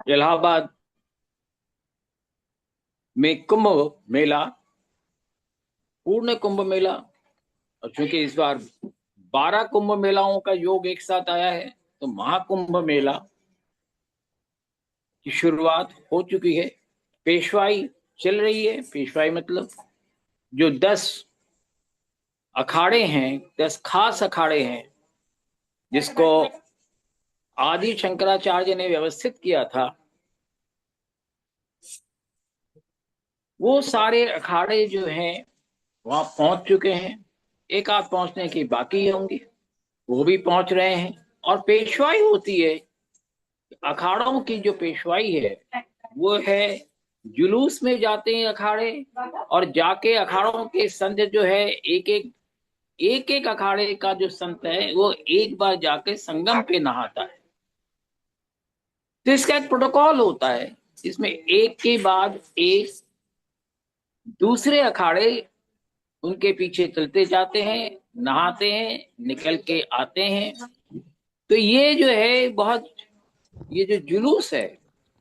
इलाहाबाद में कुंभ मेला, पूर्ण कुंभ मेला। और चूंकि इस बार 12 कुंभ मेलाओं का योग एक साथ आया है, तो महाकुंभ मेला की शुरुआत हो चुकी है। पेशवाई चल रही है। पेशवाई मतलब जो 10 अखाड़े हैं, 10 खास अखाड़े हैं, जिसको आदि शंकराचार्य ने व्यवस्थित किया था, वो सारे अखाड़े जो हैं वहां पहुंच चुके हैं। एक आध पहुंचने की बाकी होंगे, वो भी पहुंच रहे हैं। और पेशवाई होती है, अखाड़ों की जो पेशवाई है वो है, जुलूस में जाते हैं अखाड़े, और जाके अखाड़ों के संत जो है, एक एक अखाड़े का जो संत है वो एक बार जाके संगम पे नहाता है। तो इसका एक प्रोटोकॉल होता है, इसमें एक के बाद एक दूसरे अखाड़े उनके पीछे चलते जाते हैं, नहाते हैं, निकल के आते हैं। तो ये जो है बहुत, ये जो जुलूस है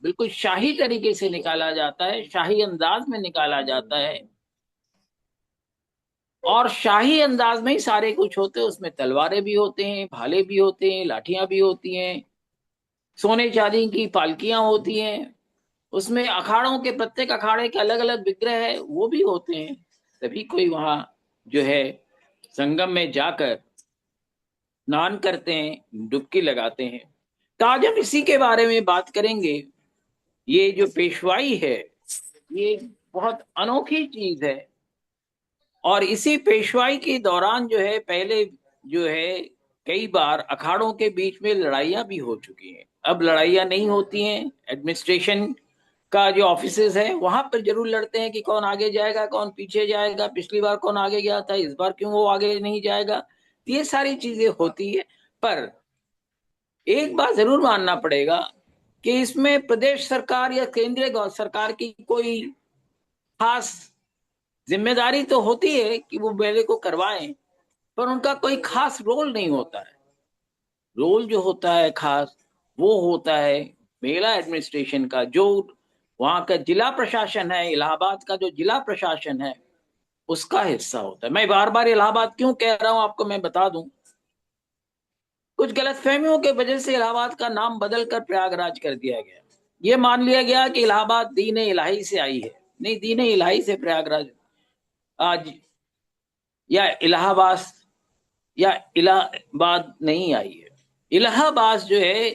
बिल्कुल शाही तरीके से निकाला जाता है, शाही अंदाज में निकाला जाता है। और शाही अंदाज में ही सारे कुछ होते हैं, उसमें तलवारें भी होते हैं, भाले भी होते हैं, लाठियां भी होती हैं, सोने चांदी की पालकियां होती हैं। उसमें अखाड़ों के, प्रत्येक अखाड़े के अलग अलग विग्रह है, वो भी होते हैं। तभी कोई वहां जो है संगम में जाकर स्नान करते हैं, डुबकी लगाते हैं। तो आज हम इसी के बारे में बात करेंगे। ये जो पेशवाई है, ये बहुत अनोखी चीज है। और इसी पेशवाई के दौरान जो है, पहले जो है कई बार अखाड़ों के बीच में लड़ाइयां भी हो चुकी हैं। अब लड़ाइयां नहीं होती हैं। एडमिनिस्ट्रेशन का जो ऑफिसेज है वहां पर जरूर लड़ते हैं कि कौन आगे जाएगा, कौन पीछे जाएगा, पिछली बार कौन आगे गया था, इस बार क्यों वो आगे नहीं जाएगा। तो ये सारी चीजें होती है। पर एक बात जरूर मानना पड़ेगा कि इसमें प्रदेश सरकार या केंद्रीय सरकार की कोई खास जिम्मेदारी तो होती है कि वो मेले को करवाएं, पर उनका कोई खास रोल नहीं होता है। रोल जो होता है खास, वो होता है मेला एडमिनिस्ट्रेशन का, जो वहां का जिला प्रशासन है, इलाहाबाद का जो जिला प्रशासन है उसका हिस्सा होता है। मैं बार बार इलाहाबाद क्यों कह रहा हूं आपको मैं बता दूं। कुछ गलतफहमियों के वजह से इलाहाबाद का नाम बदल कर प्रयागराज कर दिया गया। ये मान लिया गया कि इलाहाबाद दीन इलाही से आई है। नहीं, दीन इलाही से प्रयागराज आज, या इलाहाबाद, या इलाहाबाद नहीं आई है। इलाहाबाद जो है,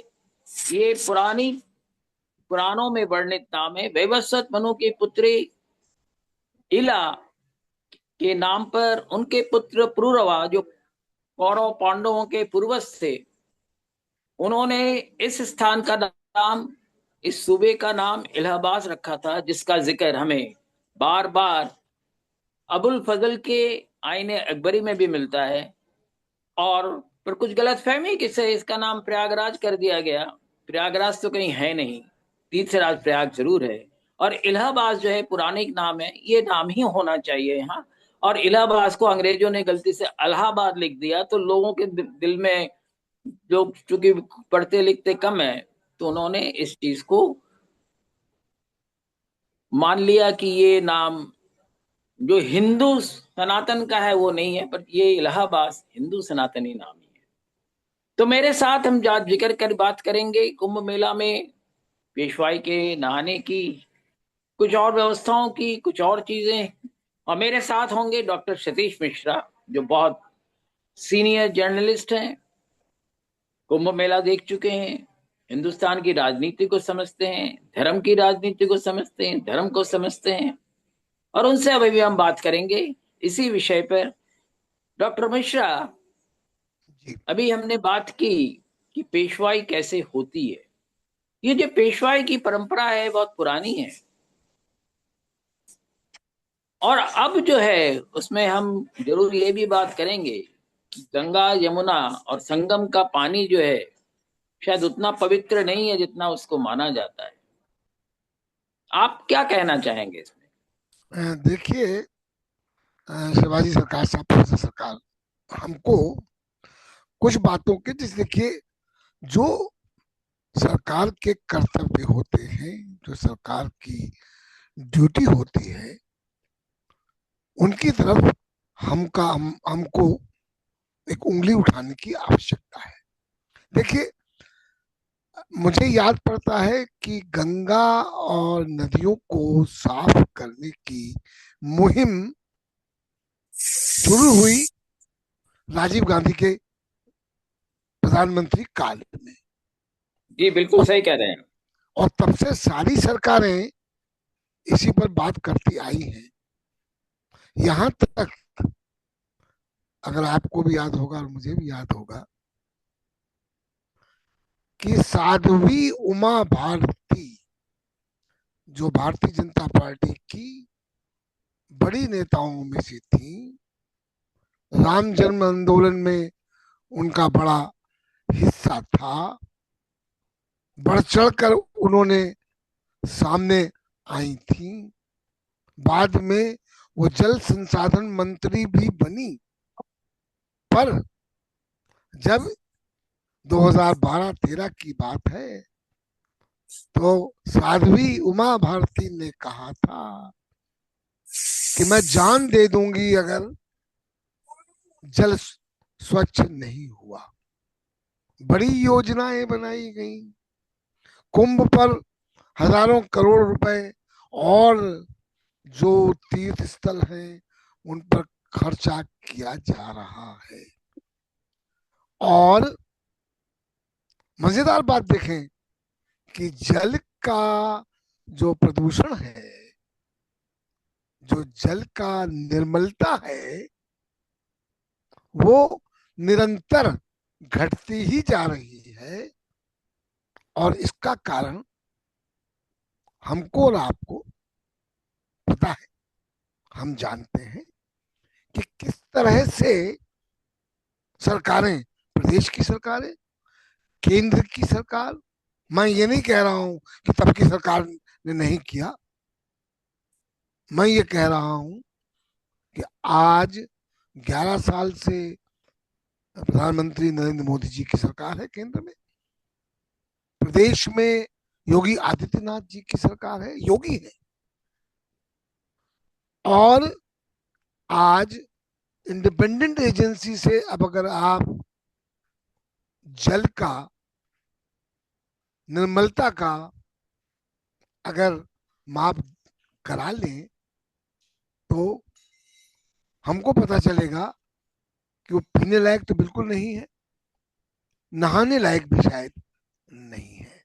ये पुरानी पुराणों में वर्णित नाम है। वैवस्वत मनु की पुत्री इला के नाम पर उनके पुत्र पुरुरवा, जो कौरव पांडवों के पूर्वज थे, उन्होंने इस स्थान का नाम, इस सूबे का नाम इलाहाबाद रखा था, जिसका जिक्र हमें बार बार अबुल फजल के आईने अकबरी में भी मिलता है। और पर कुछ गलतफहमी कि से इसका नाम प्रयागराज कर दिया गया। प्रयागराज तो कहीं है नहीं, तीर्थराज प्रयाग जरूर है। और इलाहाबाद जो है पुरानिक नाम है, ये नाम ही होना चाहिए यहाँ। और इलाहाबाद को अंग्रेजों ने गलती से अलाहाबाद लिख दिया, तो लोगों के दिल में, लोग चूंकि पढ़ते लिखते कम है, तो उन्होंने इस चीज को मान लिया कि ये नाम जो हिंदू सनातन का है वो नहीं है, पर ये इलाहाबाद हिंदू सनातनी नाम ही है। तो मेरे साथ हम जात जिक्र कर बात करेंगे कुंभ मेला में पेशवाई के नहाने की, कुछ और व्यवस्थाओं की, कुछ और चीजें। और मेरे साथ होंगे डॉक्टर सतीश मिश्रा, जो बहुत सीनियर जर्नलिस्ट हैं, कुंभ मेला देख चुके हैं, हिंदुस्तान की राजनीति को समझते हैं, धर्म की राजनीति को समझते हैं, धर्म को समझते हैं। और उनसे अभी भी हम बात करेंगे इसी विषय पर। डॉक्टर मिश्रा, जी। अभी हमने बात की कि पेशवाई कैसे होती है। ये जो पेशवाई की परंपरा है बहुत पुरानी है। और अब जो है उसमें हम जरूर ये भी बात करेंगे कि गंगा यमुना और संगम का पानी जो है शायद उतना पवित्र नहीं है जितना उसको माना जाता है। आप क्या कहना चाहेंगे इसमें? देखिए, शिवाजी सरकार साहब, प्रोफेसर सरकार हमको कुछ बातों के, जैसे देखिए, जो सरकार के कर्तव्य होते हैं, जो सरकार की ड्यूटी होती है, उनकी तरफ हमको एक उंगली उठाने की आवश्यकता है। देखिए, मुझे याद पड़ता है कि गंगा और नदियों को साफ करने की मुहिम शुरू हुई राजीव गांधी के प्रधानमंत्री काल में। जी बिल्कुल और, सही कह रहे हैं। और तब से सारी सरकारें इसी पर बात करती आई हैं। यहां तक, अगर आपको भी याद होगा और मुझे भी याद होगा, कि साध्वी उमा भारती, जो भारतीय जनता पार्टी की बड़ी नेताओं में से थी, राम जन्म आंदोलन में उनका बड़ा हिस्सा था। बढ़ चढ़कर उन्होंने सामने आई थी। बाद में वो जल संसाधन मंत्री भी बनी। पर जब 2012-13 की बात है, तो साध्वी उमा भारती ने कहा था कि मैं जान दे दूंगी अगर जल स्वच्छ नहीं हुआ। बड़ी योजनाएं बनाई गई, कुंभ पर हजारों करोड़ रुपए, और जो तीर्थ स्थल हैं उन पर खर्चा किया जा रहा है। और मजेदार बात देखें कि जल का जो प्रदूषण है, जो जल का निर्मलता है, वो निरंतर घटती ही जा रही है। और इसका कारण हमको और आपको पता है, हम जानते हैं कि किस तरह से सरकारें, प्रदेश की सरकारें, केंद्र की सरकार, मैं ये नहीं कह रहा हूं कि तब की सरकार ने नहीं किया, मैं ये कह रहा हूं कि आज 11 साल से प्रधानमंत्री नरेंद्र मोदी जी की सरकार है केंद्र में, प्रदेश में योगी आदित्यनाथ जी की सरकार है, योगी है। और आज इंडिपेंडेंट एजेंसी से अब अगर आप जल का, निर्मलता का अगर माप करा लें, तो हमको पता चलेगा कि वो पीने लायक तो बिल्कुल नहीं है, नहाने लायक भी शायद नहीं है।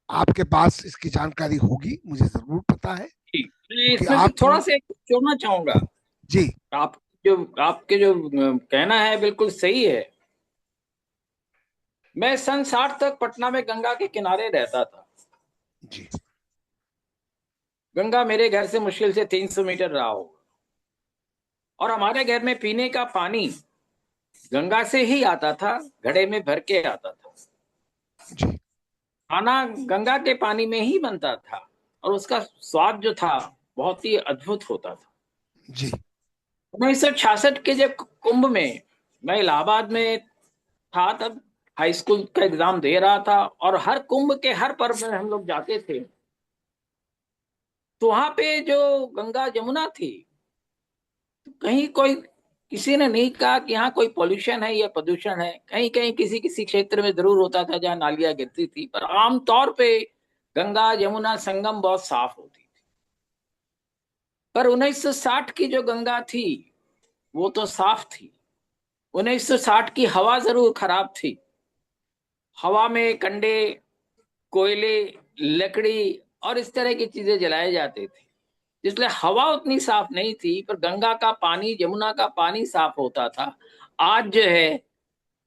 आपके पास इसकी जानकारी होगी, मुझे जरूर पता है, जी मैं क्योंकि इसमें से आप थोड़ा सा एक जोड़ना चाहूंगा। जी आप जो आपके जो कहना है बिल्कुल सही है। मैं सन 60 तक पटना में गंगा के किनारे रहता था। जी गंगा मेरे घर से मुश्किल से 300 मीटर रहा होगा, और हमारे घर में पीने का पानी गंगा से ही आता था, घड़े में भर के आता था। जी खाना गंगा के पानी में ही बनता था, और उसका स्वाद जो था बहुत ही अद्भुत होता था। जी 1966 के जब कुंभ में मैं इलाहाबाद में था, तब हाई स्कूल का एग्जाम दे रहा था, और हर कुंभ के हर पर्व में हम लोग जाते थे। तो वहां पे जो गंगा जमुना थी, तो कहीं कोई, किसी ने नहीं कहा कि यहाँ कोई पॉल्यूशन है या प्रदूषण है। कहीं कहीं किसी किसी क्षेत्र में जरूर होता था जहाँ नालियां गिरती थी, पर आमतौर पे गंगा जमुना संगम बहुत साफ होती थी। पर 1960 की जो गंगा थी वो तो साफ थी। 1960 की हवा जरूर खराब थी। हवा में कंडे, कोयले, लकड़ी और इस तरह की चीजें जलाए जाते थे, इसलिए हवा उतनी साफ नहीं थी। पर गंगा का पानी, जमुना का पानी साफ होता था। आज जो है,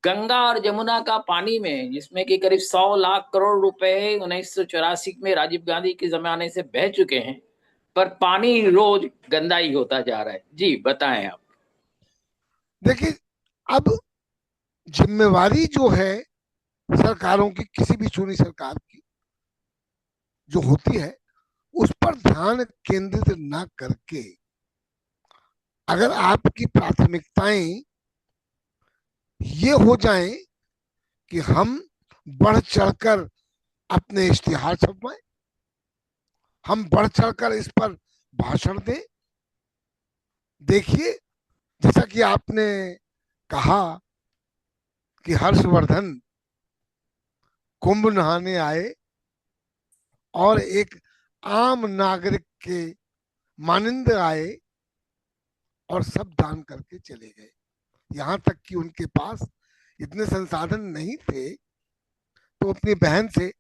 गंगा और जमुना का पानी में, जिसमें कि करीब 100 लाख करोड़ रुपए 1984 में राजीव गांधी के जमाने से बह चुके हैं, पर पानी रोज गंदा ही होता जा रहा है। जी बताएं आप। देखिए, अब जिम्मेवारी जो है सरकारों की, किसी भी चुनी सरकार की जो होती है, उस पर ध्यान केंद्रित ना करके, अगर आपकी प्राथमिकताएं ये हो जाएं कि हम बढ़ चढ़कर अपने इश्तिहार छपवाएं, हम बढ़ चढ़कर इस पर भाषण दें। देखिए, जैसा कि आपने कहा कि हर्षवर्धन कुंभ नहाने आए और एक आम नागरिक के मानिंद आए और सब दान करके चले गए। यहाँ तक कि उनके पास इतने संसाधन नहीं थे, तो अपनी बहन से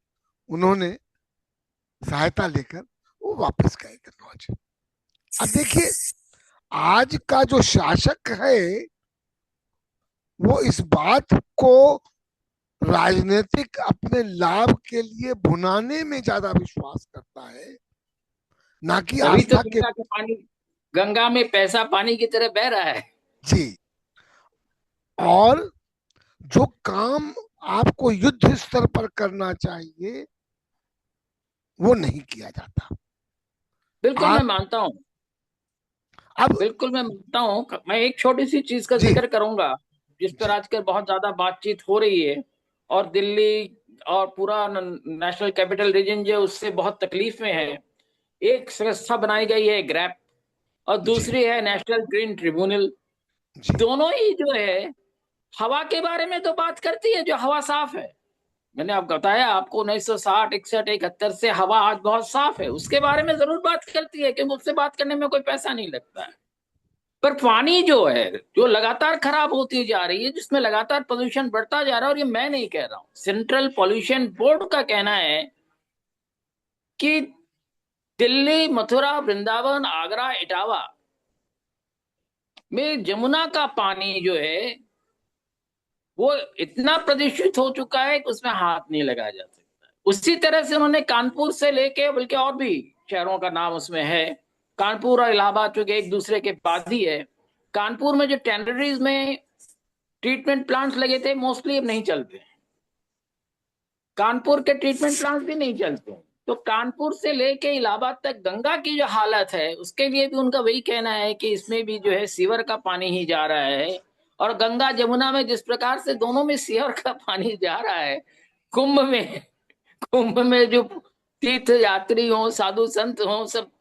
उन्होंने सहायता लेकर वो वापस गए कन्नौज। अब देखिए, आज का जो शासक है वो इस बात को राजनीतिक अपने लाभ के लिए भुनाने में ज्यादा विश्वास करता है, ना कि तभी तो आस्था के। गंगा का पानी, गंगा में पैसा पानी की तरह बह रहा है। जी। और जो काम आपको युद्ध स्तर पर करना चाहिए वो नहीं किया जाता। बिल्कुल मैं आप मानता हूँ। अब। बिल्कुल मैं मानता हूँ। मैं एक छोटी सी चीज का जी। जिक्र करूंगा जिस पर जी। आजकल बहुत ज्यादा बातचीत हो रही है, और दिल्ली और पूरा नेशनल कैपिटल रीजन जो उससे बहुत तकलीफ में है। एक संस्था बनाई गई है ग्रैप, और जी। दूसरी है नेशनल ग्रीन ट्रिब्यूनल। जी। दोनों ही जो है हवा के बारे में तो बात करती है, जो हवा साफ है। मैंने आपको बताया, आपको 1960 61 71 से हवा आज बहुत साफ है, उसके बारे में जरूर बात करती है, क्योंकि उससे बात करने में कोई पैसा नहीं लगता है। पर पानी जो है, जो लगातार खराब होती जा रही है, जिसमें लगातार पोल्यूशन बढ़ता जा रहा है, और ये मैं नहीं कह रहा हूं, सेंट्रल पोल्यूशन बोर्ड का कहना है कि दिल्ली, मथुरा, वृंदावन, आगरा, इटावा में जमुना का पानी जो है वो इतना प्रदूषित हो चुका है कि उसमें हाथ नहीं लगाया जा सकता। उसी तरह से उन्होंने कानपुर से लेके, बल्कि और भी शहरों का नाम उसमें है, कानपुर और इलाहाबाद चूंकि एक दूसरे के पास ही है। कानपुर में जो टेनरीज में ट्रीटमेंट प्लांट्स लगे थे, मोस्टली अब नहीं चलते। कानपुर के ट्रीटमेंट प्लांट्स भी नहीं चलते। तो कानपुर से लेके इलाहाबाद तक गंगा की जो हालत है, उसके लिए भी उनका वही कहना है कि इसमें भी जो है सीवर का पानी ही जा रहा है। और गंगा जमुना में जिस प्रकार से दोनों में सीवर का पानी जा रहा है, कुंभ में, कुंभ में जो तीर्थ यात्री हों, साधु संत हों, सब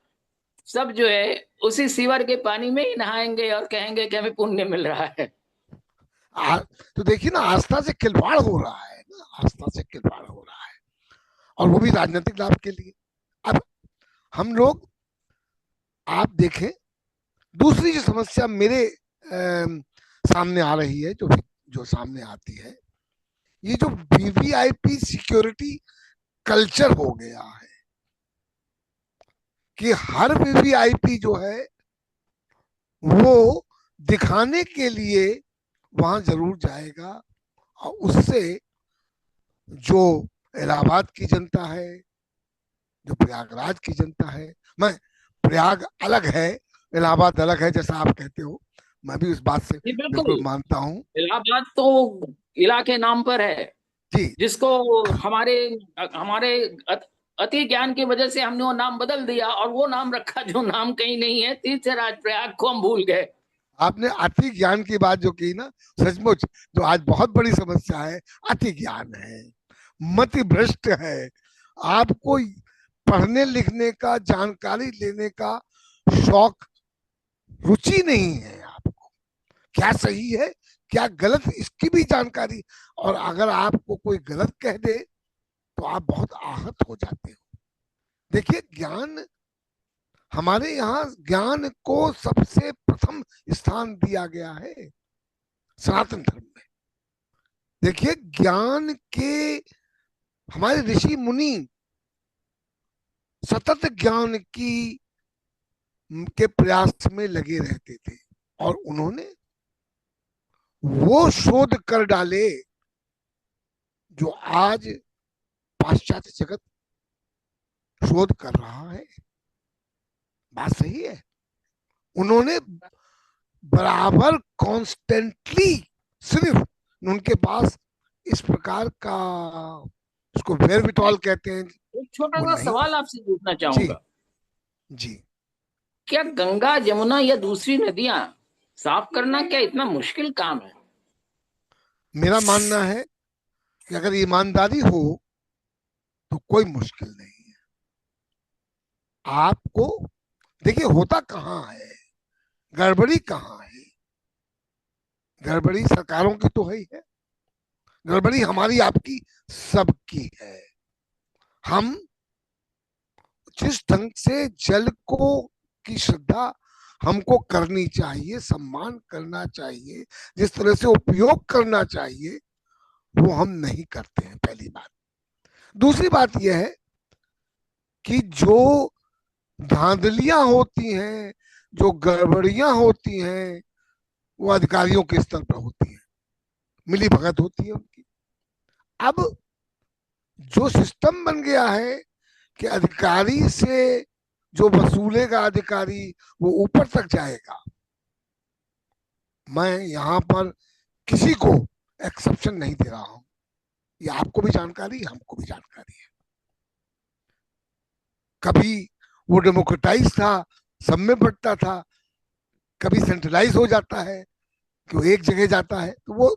सब जो है उसी सीवर के पानी में ही नहाएंगे और कहेंगे कि हमें पुण्य मिल रहा है। आ, तो देखिए ना, आस्था से खिलवाड़ हो रहा है ना, आस्था से खिलवाड़ हो रहा है, और वो भी राजनीतिक लाभ के लिए। अब हम लोग, आप देखें, दूसरी जो समस्या मेरे सामने आ रही है, जो जो सामने आती है, ये जो वीवीआईपी सिक्योरिटी कल्चर हो गया है कि हर वीवीआईपी जो है वो दिखाने के लिए वहां जरूर जाएगा, और उससे जो इलाहाबाद की जनता है, जो प्रयागराज की जनता है, मैं, प्रयाग अलग है, इलाहाबाद अलग है, जैसा आप कहते हो, मैं भी उस बात से जी बिल्कुल। बिल्कुल मानता हूँ। इलाहाबाद तो इला के नाम पर है, जी। जिसको हमारे हमारे अति ज्ञान की वजह से हमने वो नाम बदल दिया, और वो नाम रखा जो नाम कहीं नहीं है, तीर्थराज प्रयाग को हम भूल गए। आपने अति ज्ञान की बात जो की ना, सचमुच जो आज बहुत बड़ी समस्या है, अति ज्ञान है, मति भ्रष्ट है। आपको पढ़ने लिखने का, जानकारी लेने का शौक, रुचि नहीं है आपको, क्या सही है क्या गलत इसकी भी जानकारी। और अगर आपको कोई गलत कह दे तो आप बहुत आहत हो जाते हो। देखिए, ज्ञान, हमारे यहाँ ज्ञान को सबसे प्रथम स्थान दिया गया है सनातन धर्म में। देखिए, ज्ञान के, हमारे ऋषि मुनि सतत ज्ञान की के प्रयास में लगे रहते थे, और उन्होंने वो शोध कर डाले जो आज पाश्चात्य जगत शोध कर रहा है। बात सही है। उन्होंने बराबर कॉन्स्टेंटली, सिर्फ उनके पास इस प्रकार का, उसको वेरविटॉल कहते हैं, एक छोटा वो सा नहीं सवाल था। आपसे पूछना जी। चाहूंगा। जी। क्या गंगा, जमुना या दूसरी नदियां साफ करना क्या इतना मुश्किल काम है? मेरा मानना है कि अगर ईमानदारी हो तो कोई मुश्किल नहीं है आपको। देखिए होता कहाँ है, गड़बड़ी कहाँ है? गड़बड़ी सरकारों की तो है ही है, गड़बड़ी हमारी आपकी सबकी है। हम जिस ढंग से जल को की श्रद्धा हमको करनी चाहिए, सम्मान करना चाहिए, जिस तरह से उपयोग करना चाहिए, वो हम नहीं करते हैं, पहली बात। दूसरी बात यह है कि जो धांधलियां होती हैं, जो गड़बड़ियां होती हैं, वो अधिकारियों के स्तर पर होती हैं, मिली भगत होती है उनकी। अब जो सिस्टम बन गया है कि अधिकारी से जो वसूलेगा अधिकारी, वो ऊपर तक जाएगा। मैं यहाँ पर किसी को एक्सेप्शन नहीं दे रहा हूं, ये आपको भी जानकारी, हमको भी जानकारी है। कभी वो डेमोक्रेटाइज था, सब में बंटता था, कभी सेंट्रलाइज हो जाता है कि वो एक जगह जाता है, तो वो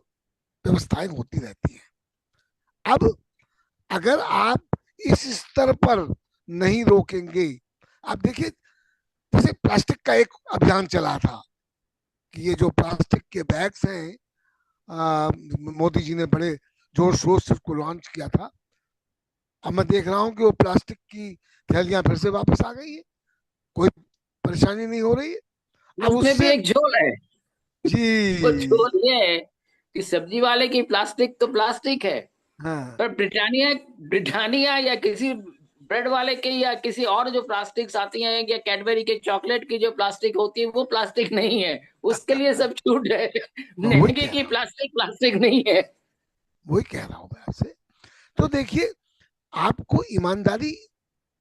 व्यवस्थाएं होती रहती है। अब अगर आप इस स्तर पर नहीं रोकेंगे, आप देखिए जैसे प्लास्टिक का एक अभियान चला था कि ये जो प्लास्टिक के बैग्स हैं, मोदी जी ने बड़े जोर शोर से उसको लॉन्च किया था। अब मैं देख रहा हूँ कि वो प्लास्टिक की थैलियां फिर से वापस आ गई है, कोई परेशानी नहीं हो रही है। अब उसमें भी उससे एक झोल है। वो जी, झोल ये है कि सब्जी वाले की प्लास्टिक तो प्लास्टिक है, हाँ, पर ब्रिटानिया ब्रिटानिया या किसी ब्रेड वाले के या किसी और जो प्लास्टिक्स आती हैं या कैडबरी के चॉकलेट की जो प्लास्टिक होती है वो प्लास्टिक नहीं है। उसके लिए सब छूट है। मैं वही मैगी कह की रहा हूँ, प्लास्टिक प्लास्टिक नहीं है। वही कह रहा हूँ मैं आपसे। तो देखिए, आपको ईमानदारी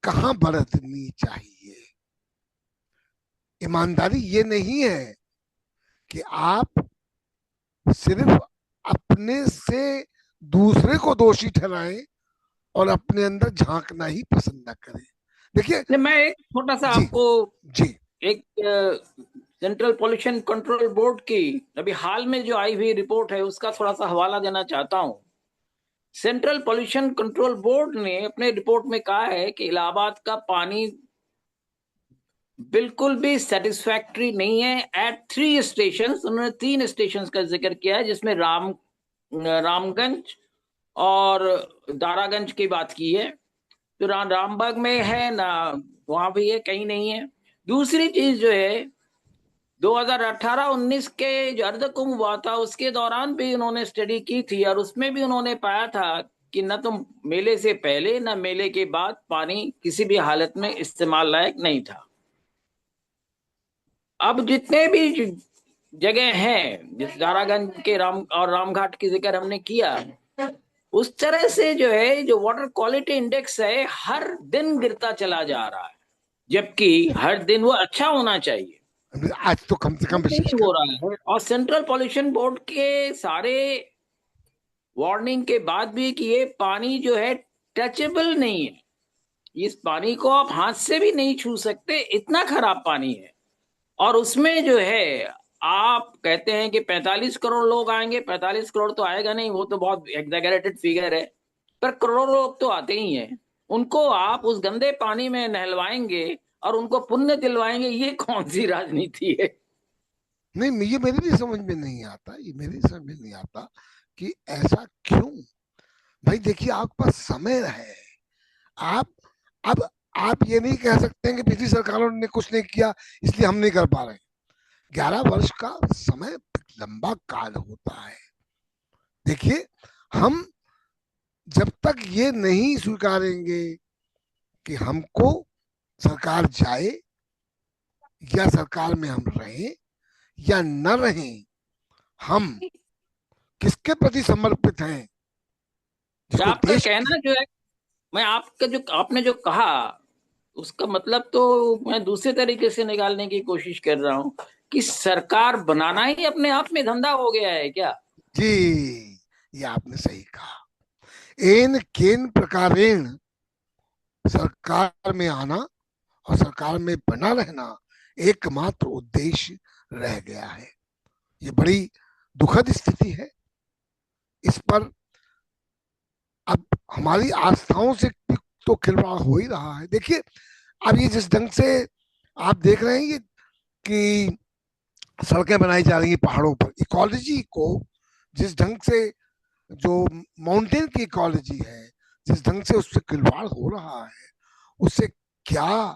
कहाँ बरतनी चाहिए? ईमानदारी ये नहीं है कि आप सिर्फ अपने से दूसरे को दोषी ठहराएं और अपने अंदर झांकना ही पसंद ना करें। देखिए, मैं एक छोटा सा जी, आपको जी, एक सेंट्रल पॉल्यूशन कंट्रोल बोर्ड की अभी हाल में जो आई हुई रिपोर्ट है उसका थोड़ा सा हवाला देना चाहता हूं। सेंट्रल पॉल्यूशन कंट्रोल बोर्ड ने अपने रिपोर्ट में कहा है कि इलाहाबाद का पानी बिल्कुल भी सेटिस्फैक्टरी नहीं है। एट थ्री स्टेशन, उन्होंने तीन स्टेशन का जिक्र किया है जिसमें रामगंज और दारागंज की बात की है। तो रामबाग में है ना, वहां भी है, कहीं नहीं है। दूसरी चीज जो है, 2018-19 के जो अर्ध कुंभ हुआ था उसके दौरान भी उन्होंने स्टडी की थी और उसमें भी उन्होंने पाया था कि न तो मेले से पहले न मेले के बाद पानी किसी भी हालत में इस्तेमाल लायक नहीं था। अब जितने भी जगह हैं, जिस दारागंज के राम और रामघाट की जिक्र हमने किया, उस तरह से जो है जो वाटर क्वालिटी इंडेक्स है हर दिन गिरता चला जा रहा है, जबकि हर दिन वो अच्छा होना चाहिए। आज तो कम से वो कम नहीं विशेषकर। हो रहा है और सेंट्रल पॉल्यूशन बोर्ड के सारे वार्निंग के बाद भी कि ये पानी जो है टचेबल नहीं है, इस पानी को आप हाथ से भी नहीं छू सकते, इतना खराब पानी है। और उसमें जो है आप कहते हैं कि 45 करोड़ लोग आएंगे, 45 करोड़ तो आएगा नहीं, वो तो बहुत एग्जैगरेटेड फिगर है, पर करोड़ों लोग तो आते ही हैं। उनको आप उस गंदे पानी में नहलवाएंगे और उनको पुण्य दिलवाएंगे, ये कौन सी राजनीति है? नहीं, ये मेरी भी समझ में नहीं आता, ये मेरी समझ में नहीं आता कि ऐसा क्यों। भाई देखिए, आपके पास समय है। आप अब आप ये नहीं कह सकते हैं कि पिछली सरकारों ने कुछ नहीं किया इसलिए हम नहीं कर पा रहे। 11 वर्ष का समय लंबा काल होता है। देखिए, हम जब तक ये नहीं स्वीकारेंगे कि हमको सरकार जाए या सरकार में हम रहें या न रहें, हम किसके प्रति समर्पित हैं, तो जिसको आपका देश कहना की। जो है, मैं आपका जो आपने जो कहा उसका मतलब तो मैं दूसरे तरीके से निकालने की कोशिश कर रहा हूं कि सरकार बनाना ही अपने आप में धंधा हो गया है क्या? जी, ये आपने सही कहा। एन केन प्रकारेण सरकार में आना और सरकार में बना रहना एकमात्र उद्देश्य रह गया है। ये बड़ी दुखद स्थिति है। इस पर हमारी आस्थाओं से भी तो खिलवाड़ हो ही रहा है। देखिए, अब ये जिस ढंग से आप देख रहे हैं ये कि सड़कें बनाई जा रही हैं पहाड़ों पर, इकोलॉजी को जिस ढंग से, जो माउंटेन की इकोलॉजी है, जिस ढंग से उससे खिलवाड़ हो रहा है, उससे क्या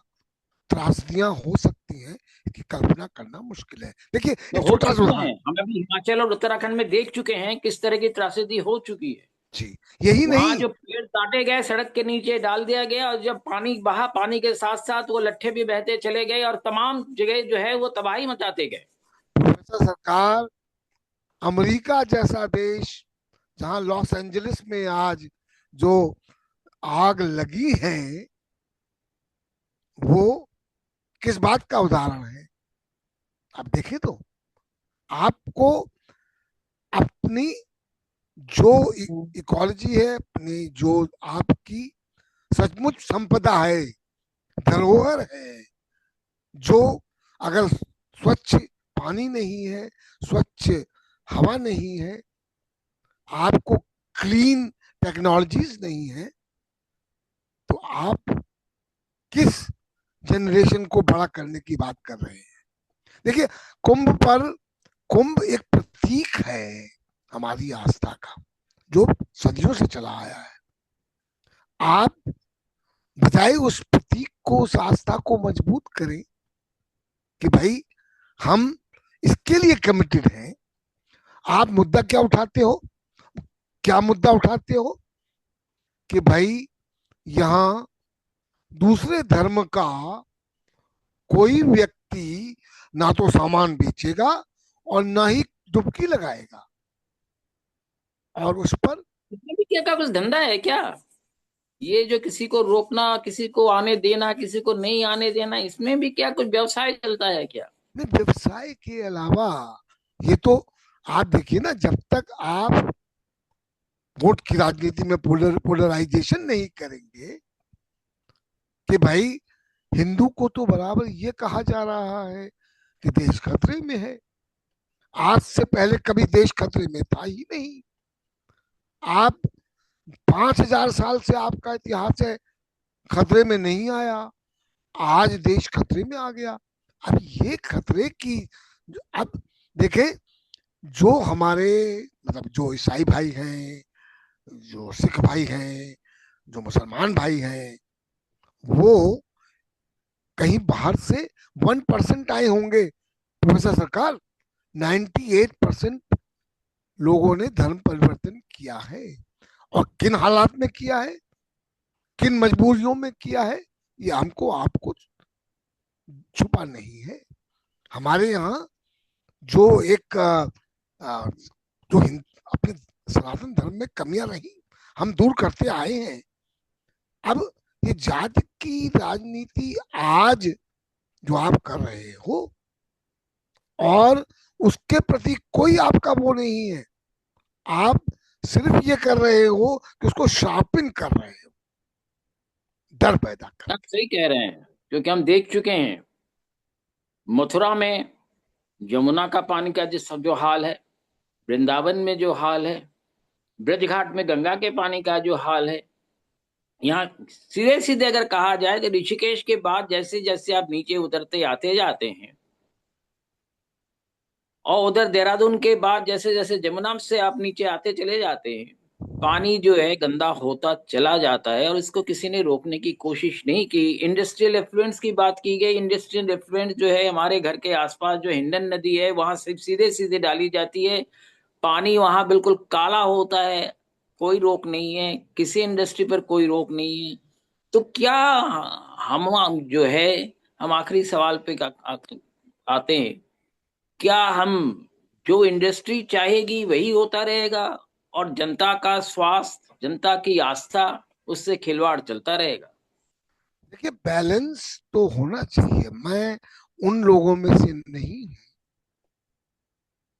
त्रासदियां हो सकती हैं कि कल्पना करना मुश्किल है। देखिए, तो एक हो छोटा सा चुकी उदाहरण। हैं, हम अभी हिमाचल और उत्तराखंड में देख चुके हैं किस तरह की त्रासदी हो चुकी है। जी, यही वहां नहीं। जो पेड़ काटे गए, सड़क के नीचे डाल दिया गया, और जब पानी बहा, पानी के साथ साथ वो लट्ठे भी बहते चले गए और तमाम जगह जो है वो तबाही मचाते गए। प्रोफेसर सरकार, अमेरिका जैसा देश, जहां लॉस एंजलिस में आज जो आग लगी है, वो किस बात का उदाहरण है? आप देखें तो आपको अपनी जो इकोलॉजी है, अपनी जो आपकी सचमुच संपदा है, धरोहर है, जो अगर स्वच्छ पानी नहीं है, स्वच्छ हवा नहीं है, आपको क्लीन टेक्नोलॉजीज नहीं है, तो आप किस जनरेशन को बड़ा करने की बात कर रहे हैं? देखिए, कुंभ पर, कुंभ एक प्रतीक है हमारी आस्था का, जो सदियों से चला आया है। आप बजाय उस प्रतीक को, उस आस्था को मजबूत करें कि भाई हम इसके लिए कमिटेड हैं। आप मुद्दा क्या उठाते हो? क्या मुद्दा उठाते हो कि भाई यहाँ दूसरे धर्म का कोई व्यक्ति ना तो सामान बेचेगा और ना ही डुबकी लगाएगा, और उस पर। इसमें भी क्या का कुछ धंधा है क्या? ये जो किसी को रोकना, किसी को आने देना, किसी को नहीं आने देना, इसमें भी क्या कुछ व्यवसाय चलता है क्या? व्यवसाय के अलावा ये तो, आप देखिए ना, जब तक आप वोट की राजनीति में पोलराइजेशन नहीं करेंगे कि भाई हिंदू को तो बराबर ये कहा जा रहा है कि देश खतरे में है। आज से पहले कभी देश खतरे में था ही नहीं। आप 5,000 साल से आपका इतिहास है, खतरे में नहीं आया। आज देश खतरे में आ गया। अब ये खतरे की, अब देखें, जो हमारे, मतलब जो ईसाई भाई हैं, जो सिख भाई हैं, जो मुसलमान भाई हैं, वो कहीं बाहर से 1% आए होंगे। प्रोफेसर सरकार, 98% लोगों ने धर्म परिवर्तन किया है। और किन हालात में किया है, किन मजबूरियों में किया है, ये हमको आपको छुपा नहीं है। हमारे यहाँ जो एक जो अपने सनातन धर्म में कमियां रही, हम दूर करते आए हैं। अब ये जाति की राजनीति आज जो आप कर रहे हो, और उसके प्रति कोई आपका वो नहीं है, आप सिर्फ ये कर रहे हो कि उसको शार्पिन कर रहे हो, डर पैदा कर। आप सही कह रहे हैं, क्योंकि हम देख चुके हैं मथुरा में यमुना का पानी का जिस जो हाल है, वृंदावन में जो हाल है, ब्रज घाट में गंगा के पानी का जो हाल है। यहाँ सीधे सीधे अगर कहा जाए तो ऋषिकेश के बाद जैसे जैसे आप नीचे उतरते आते जाते हैं, और उधर देहरादून के बाद जैसे जैसे जमुना से आप नीचे आते चले जाते हैं, पानी जो है गंदा होता चला जाता है, और इसको किसी ने रोकने की कोशिश नहीं की। इंडस्ट्रियल एफ्लुएंस की बात की गई। इंडस्ट्रियल एफ्लुएंस जो है हमारे घर के आसपास जो हिंडन नदी है, वहां सिर्फ सीधे सीधे डाली जाती है, पानी वहां बिल्कुल काला होता है। कोई रोक नहीं है, किसी इंडस्ट्री पर कोई रोक नहीं है। तो क्या हम जो है, हम आखिरी सवाल पे आते हैं, क्या हम जो इंडस्ट्री चाहेगी वही होता रहेगा, और जनता का स्वास्थ्य, जनता की आस्था, उससे खिलवाड़ चलता रहेगा? देखिए, बैलेंस तो होना चाहिए। मैं उन लोगों में से नहीं हूं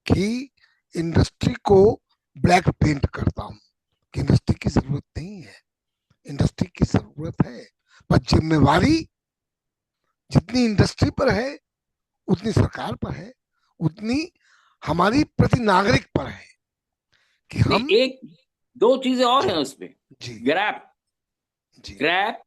कि इंडस्ट्री को ब्लैक पेंट करता हूं, कि इंडस्ट्री की जरूरत नहीं है। इंडस्ट्री की जरूरत है, पर जिम्मेवारी जितनी इंडस्ट्री पर है, उतनी सरकार पर है, उतनी हमारी प्रति नागरिक पर है कि नहीं, हम। एक दो चीजें और जी हैं उसमें, जी ग्रैप, जी। ग्रैप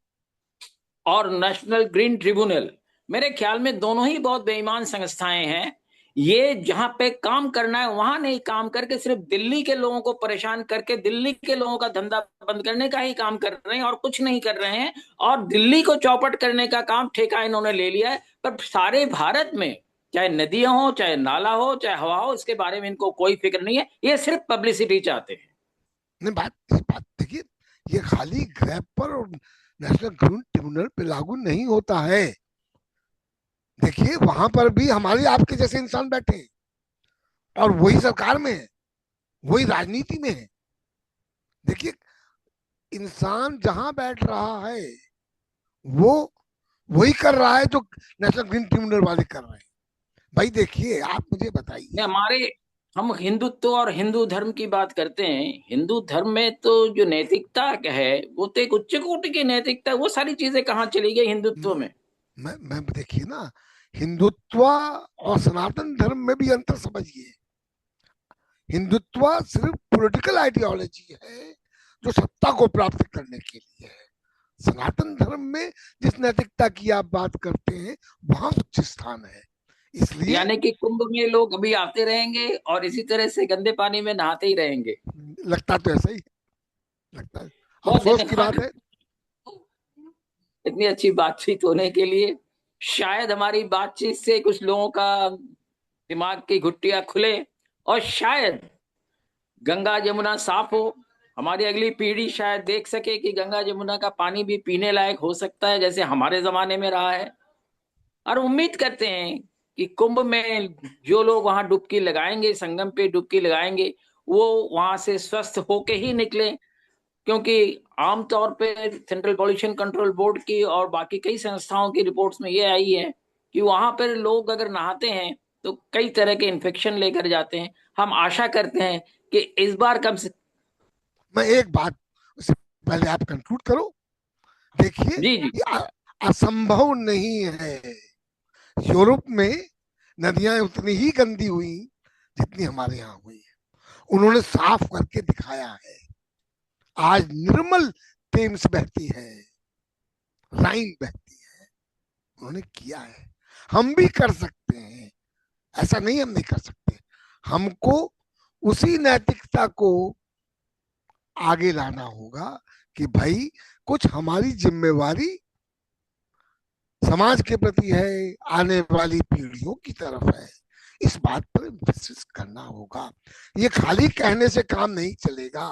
और नेशनल ग्रीन ट्रिब्यूनल। मेरे ख्याल में दोनों ही बहुत बेईमान संस्थाएं हैं। ये जहां पे काम करना है वहां नहीं काम करके सिर्फ दिल्ली के लोगों को परेशान करके दिल्ली के लोगों का धंधा बंद करने का ही काम कर रहे हैं और कुछ नहीं कर रहे हैं। और दिल्ली को चौपट करने का काम ठेका इन्होंने ले लिया है। पर सारे भारत में चाहे नदियां हो, चाहे नाला हो, चाहे हवा हो, इसके बारे में इनको कोई फिक्र नहीं है। ये सिर्फ पब्लिसिटी चाहते हैं। नहीं, बात देखिए, ये खाली ग्रैब पर और नेशनल ग्रीन ट्रिब्यूनल पे लागू नहीं होता है। देखिए वहां पर भी हमारे आपके जैसे इंसान बैठे हैं, और वही सरकार में है, वही राजनीति में है। देखिए, इंसान जहां बैठ रहा है वो वही कर रहा है जो नेशनल ग्रीन ट्रिब्यूनल वाले कर रहे हैं। भाई देखिए, आप मुझे नहीं, बताइए। हम हिंदुत्व और हिंदू धर्म की बात करते हैं। हिंदू धर्म में तो जो नैतिकता है वो तो एक उच्च कोटि की नैतिकता है। वो सारी चीजें कहाँ चली गई हिंदुत्व में? मैं देखिए ना, हिंदुत्व और सनातन धर्म में भी अंतर समझिए। हिंदुत्व सिर्फ पॉलिटिकल आइडियोलॉजी है जो सत्ता को प्राप्त करने के लिए है। सनातन धर्म में जिस नैतिकता की आप बात करते हैं वहां उच्च स्थान है, इसलिए यानी कि कुंभ में लोग अभी आते रहेंगे और इसी तरह से गंदे पानी में नहाते ही रहेंगे। लगता तो ऐसा ही लगता है। बहुत अफसोस की बात धन्यवाद है। इतनी अच्छी बातचीत होने के लिए। शायद हमारी बातचीत से कुछ लोगों का दिमाग की घुट्टियां खुले और शायद गंगा जमुना साफ हो। हमारी अगली पीढ़ी शायद देख सके कि गंगा जमुना का पानी भी पीने लायक हो सकता है जैसे हमारे जमाने में रहा है। और उम्मीद करते हैं कि कुंभ में जो लोग वहां डुबकी लगाएंगे, संगम पे डुबकी लगाएंगे, वो वहां से स्वस्थ होके ही निकले। क्योंकि आमतौर पे सेंट्रल पॉल्यूशन कंट्रोल बोर्ड की और बाकी कई संस्थाओं की रिपोर्ट्स में ये आई है कि वहां पर लोग अगर नहाते हैं तो कई तरह के इन्फेक्शन लेकर जाते हैं। हम आशा करते हैं कि इस बार कम से। मैं एक बात, उससे पहले आप कंक्लूड करो। देखिए, जी जी। ये असंभव नहीं है। यूरोप में नदियां उतनी ही गंदी हुई जितनी हमारे यहाँ हुई है। उन्होंने साफ करके दिखाया है। आज निर्मल थेम्स बहती है, राइन बहती है। उन्होंने किया है। हम भी कर सकते हैं, ऐसा नहीं हम नहीं कर सकते। हमको उसी नैतिकता को आगे लाना होगा कि भाई कुछ हमारी जिम्मेवारी समाज के प्रति है, आने वाली पीढ़ियों की तरफ है। इस बात पर इंसिस्ट करना होगा। ये खाली कहने से काम नहीं चलेगा।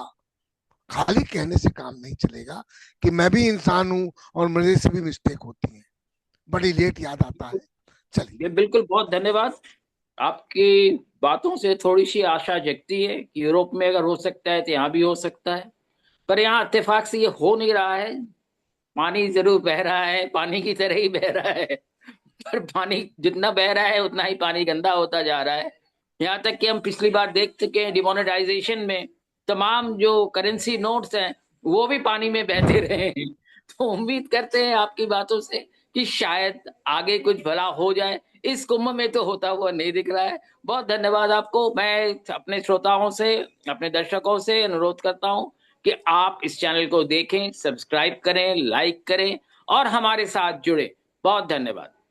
खाली कहने से काम नहीं चलेगा कि मैं भी इंसान हूं और मेरे से भी मिस्टेक होती है, बड़ी लेट याद आता है। चलिए। ये बिल्कुल, बहुत धन्यवाद। आपकी बातों से थोड़ी सी आशा जगती है कि यूरोप में अगर हो सकता है तो यहाँ भी हो सकता है। पर यहाँ इत्तेफाक से ये हो नहीं रहा है। पानी जरूर बह रहा है, पानी की तरह ही बह रहा है। पर पानी जितना बह रहा है उतना ही पानी गंदा होता जा रहा है। यहाँ तक कि हम पिछली बार देख चुके हैं डिमोनेटाइजेशन में तमाम जो करेंसी नोट्स हैं वो भी पानी में बहते रहे हैं। तो उम्मीद करते हैं आपकी बातों से कि शायद आगे कुछ भला हो जाए। इस कुंभ में तो होता हुआ नहीं दिख रहा है। बहुत धन्यवाद आपको। मैं अपने श्रोताओं से, अपने दर्शकों से अनुरोध करता हूं कि आप इस चैनल को देखें, सब्सक्राइब करें, लाइक करें और हमारे साथ जुड़े। बहुत धन्यवाद।